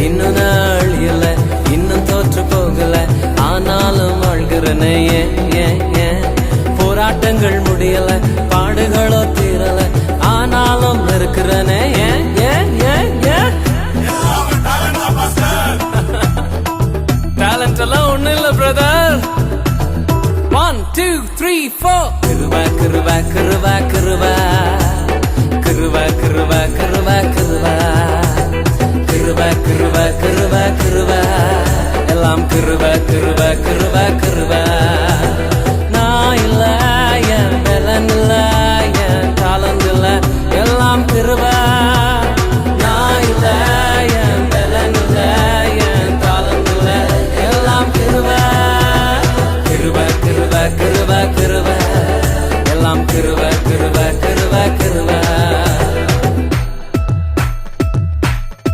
இன்னும் நாள் இல்ல இன்னும் தோற்று போகல ஆனாலும் வாழ்கிறனே ஏன் போராட்டங்கள் முடியல பாடுகளோ தீரல ஆனாலும் இருக்கிறனே ஏன் டேலண்ட் எல்லாம் ஒண்ணு இல்ல பிரதர் 1 2 3 4 கிருபா கிருபா கிருபா கிருபா கிருபா கிருபா கிருபா கிருபா கிருபா கிருபா கிருபா கிருபா எல்லாம் கிருபா கிருபா கிருபா கிருபா